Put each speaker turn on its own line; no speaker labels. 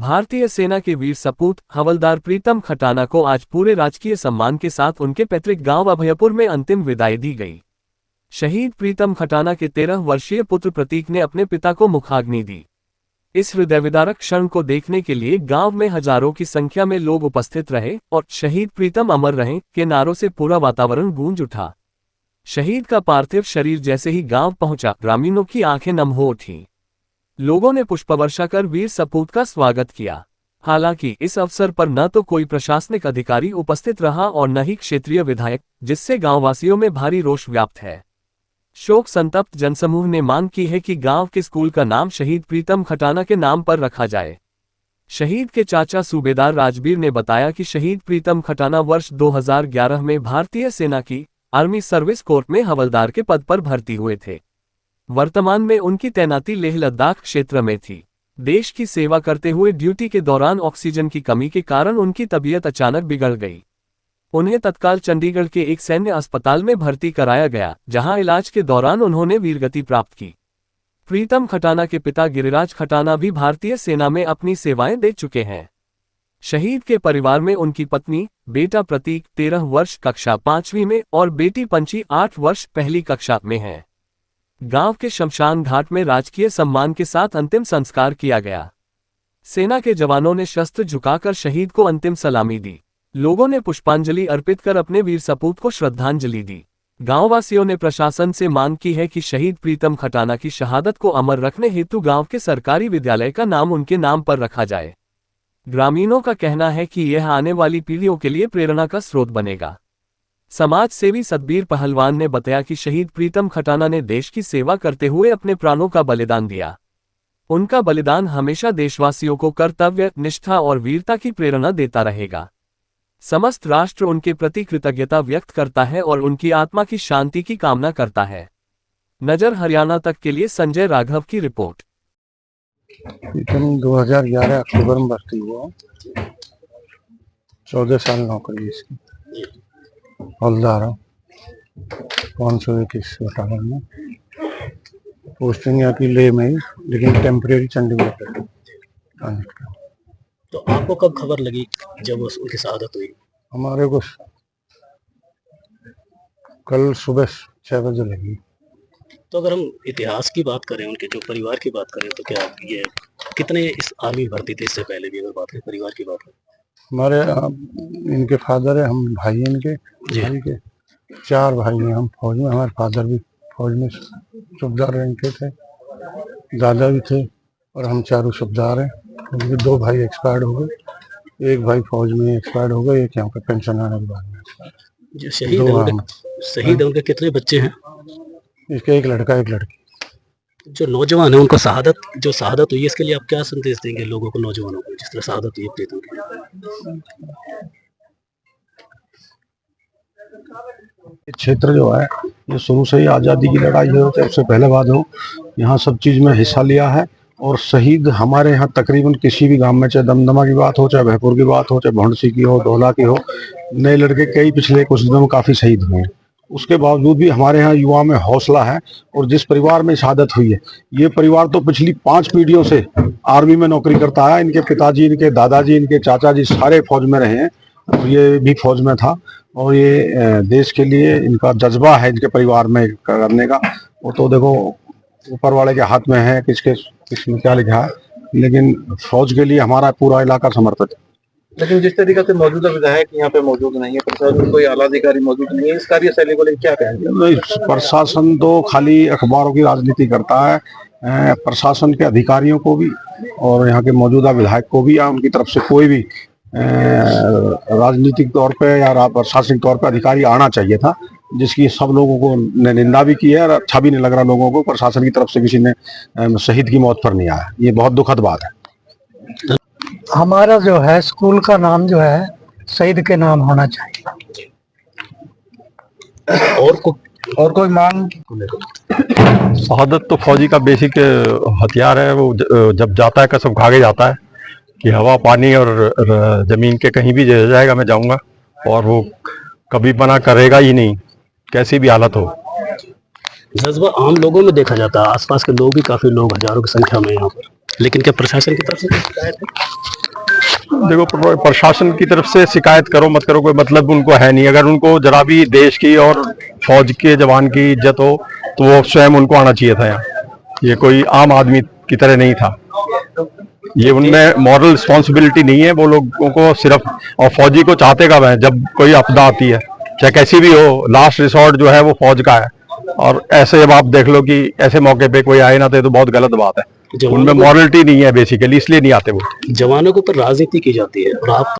भारतीय सेना के वीर सपूत हवलदार प्रीतम खटाना को आज पूरे राजकीय सम्मान के साथ उनके पैतृक गांव अभयपुर में अंतिम विदाई दी गई। शहीद प्रीतम खटाना के 13 वर्षीय पुत्र प्रतीक ने अपने पिता को मुखाग्नि दी। इस हृदयविदारक क्षण को देखने के लिए गांव में हजारों की संख्या में लोग उपस्थित रहे और शहीद प्रीतम अमर रहें के नारों से पूरा वातावरण गूंज उठा। शहीद का पार्थिव शरीर जैसे ही गांव पहुंचा, ग्रामीणों की आंखें नम हो उठीं। लोगों ने पुष्पवर्षा कर वीर सपूत का स्वागत किया। हालांकि इस अवसर पर न तो कोई प्रशासनिक अधिकारी उपस्थित रहा और न ही क्षेत्रीय विधायक, जिससे गांववासियों में भारी रोष व्याप्त है। शोक संतप्त जनसमूह ने मांग की है कि गांव के स्कूल का नाम शहीद प्रीतम खटाना के नाम पर रखा जाए। शहीद के चाचा सूबेदार राजबीर ने बताया कि शहीद प्रीतम खटाना वर्ष 2011 में भारतीय सेना की आर्मी सर्विस कोर में हवलदार के पद पर भर्ती हुए थे। वर्तमान में उनकी तैनाती लेह लद्दाख क्षेत्र में थी। देश की सेवा करते हुए ड्यूटी के दौरान ऑक्सीजन की कमी के कारण उनकी तबीयत अचानक बिगड़ गई। उन्हें तत्काल चंडीगढ़ के एक सैन्य अस्पताल में भर्ती कराया गया, जहां इलाज के दौरान उन्होंने वीरगति प्राप्त की। प्रीतम खटाना के पिता गिरिराज खटाना भी भारतीय सेना में अपनी सेवाएं दे चुके हैं। शहीद के परिवार में उनकी पत्नी, बेटा प्रतीक 13 वर्ष कक्षा 5वीं में और बेटी पंची 8 वर्ष पहली कक्षा में है। गांव के शमशान घाट में राजकीय सम्मान के साथ अंतिम संस्कार किया गया। सेना के जवानों ने शस्त्र झुकाकर शहीद को अंतिम सलामी दी। लोगों ने पुष्पांजलि अर्पित कर अपने वीर सपूत को श्रद्धांजलि दी। गांववासियों ने प्रशासन से मांग की है कि शहीद प्रीतम खटाना की शहादत को अमर रखने हेतु गांव के सरकारी विद्यालय का नाम उनके नाम पर रखा जाए। ग्रामीणों का कहना है कि यह आने वाली पीढ़ियों के लिए प्रेरणा का स्रोत बनेगा। समाज सेवी सतबीर पहलवान ने बताया कि शहीद प्रीतम खटाना ने देश की सेवा करते हुए अपने प्राणों का बलिदान दिया। उनका बलिदान हमेशा देशवासियों को कर्तव्य, निष्ठा और वीरता की प्रेरणा देता रहेगा। समस्त राष्ट्र उनके प्रति कृतज्ञता व्यक्त करता है और उनकी आत्मा की शांति की कामना करता है। नजर हरियाणा तक के लिए संजय राघव की रिपोर्ट।
2011 अक्टूबर में भर्ती हुआ, 14 साल नौकरी इसकी। हवलदार 521 बटालियन में पोस्टिंग यहाँ की लेह में ही, लेकिन टेम्परेरी चंडीगढ़ पे।
तो आपको कब खबर लगी जब उनकी शहादत हुई?
हमारे को कल सुबह 6 बजे लगी।
तो अगर हम इतिहास की बात करें, उनके जो परिवार की बात करें, तो क्या ये कितने इस आर्मी भर्ती थे इससे पहले भी? अगर बात करें परिवार की बात करें,
हमारे इनके फादर है, हम भाई हैं इनके भाई के 4 भाई हैं हम फौज में। हमारे फादर भी फौज में सूबेदार रैंक के थे, दादा भी थे और हम चारों सूबेदार हैं। उनके 2 भाई एक्सपायर्ड हो गए, एक भाई फौज में एक्सपायर्ड हो गए, एक यहाँ पे पेंशन आने के बाद में।
जो शहीद है उनके कितने बच्चे हैं?
इसके एक लड़का एक लड़की।
जो नौजवान है उनको जो शहादत हुई, इसके लिए आप क्या संदेश देंगे लोगों को, नौजवानों को, जिस तरह शहादत हुई प्रीतम की?
क्षेत्र जो है ये शुरू से ही आज़ादी की लड़ाई हो, चाहे उससे पहले बाद हो, यहाँ सब चीज़ में हिस्सा लिया है। और शहीद हमारे यहाँ तकरीबन किसी भी गांव में, चाहे दमदमा की बात हो, चाहे भयपुर की बात हो, चाहे भौंडसी की हो, धौला की हो, नए लड़के कई पिछले कुछ दिनों में काफ़ी शहीद हुए हैं। उसके बावजूद भी हमारे यहाँ युवा में हौसला है। और जिस परिवार में शहादत हुई है, ये परिवार तो पिछली 5 पीढ़ियों से आर्मी में नौकरी करता है। इनके पिताजी, इनके दादाजी, इनके चाचा जी सारे फौज में रहे हैं और ये भी फौज में था। और ये देश के लिए इनका जज्बा है इनके परिवार में करने का। वो तो देखो ऊपर वाले के हाथ में है किसमें क्या लिखा है, लेकिन फौज के लिए हमारा पूरा इलाका समर्पित है।
लेकिन जिस तरीके से मौजूदा विधायक यहाँ पे मौजूद नहीं है, प्रशासन में कोई आला अधिकारी मौजूद नहीं है, इस कार्यशैली को लेकर क्या कहेंगे?
नहीं, प्रशासन तो खाली अखबारों की राजनीति करता है। प्रशासन के अधिकारियों को भी और यहाँ के मौजूदा विधायक को भी या उनकी तरफ से कोई भी राजनीतिक तौर पे या प्रशासनिक तौर पे अधिकारी आना चाहिए था, जिसकी सब लोगों को निंदा भी की है और अच्छा भी नहीं लग रहा लोगों को। प्रशासन की तरफ से किसी ने शहीद की मौत पर नहीं आया, ये बहुत दुखद बात है।
हमारा जो है स्कूल का नाम जो है शहीद के नाम होना चाहिए।
और कोई मांग?
शहादत तो फौजी का बेसिक हथियार है। वो जब जाता है कसम खा के जाता है कि हवा पानी और जमीन के कहीं भी जाएगा मैं जाऊंगा, और वो कभी मना करेगा ही नहीं, कैसी भी हालत हो।
जज्बा आम लोगों में देखा जाता है, आसपास के लोग भी काफी लोग हजारों की संख्या में यहाँ पर, लेकिन क्या प्रशासन की तरफ से शिकायत है?
देखो प्रशासन की तरफ से शिकायत करो मत करो कोई मतलब उनको है नहीं। अगर उनको जरा भी देश की और फौज के जवान की इज्जत हो तो वो स्वयं उनको आना चाहिए था यहाँ। ये कोई आम आदमी की तरह नहीं था। ये उनमें मॉरल रिस्पॉन्सिबिलिटी नहीं है वो लोगों को सिर्फ। और फौजी को चाहते कब है जब कोई आपदा आती है, चाहे कैसी भी हो, लास्ट रिसोर्ट जो है वो फौज का है। और ऐसे जब आप देख लो कि ऐसे मौके पे कोई आए ना तो बहुत गलत बात है। उनमें मॉरलिटी नहीं है बेसिकली, इसलिए नहीं आते वो।
जवानों के ऊपर राजनीति की जाती है और आप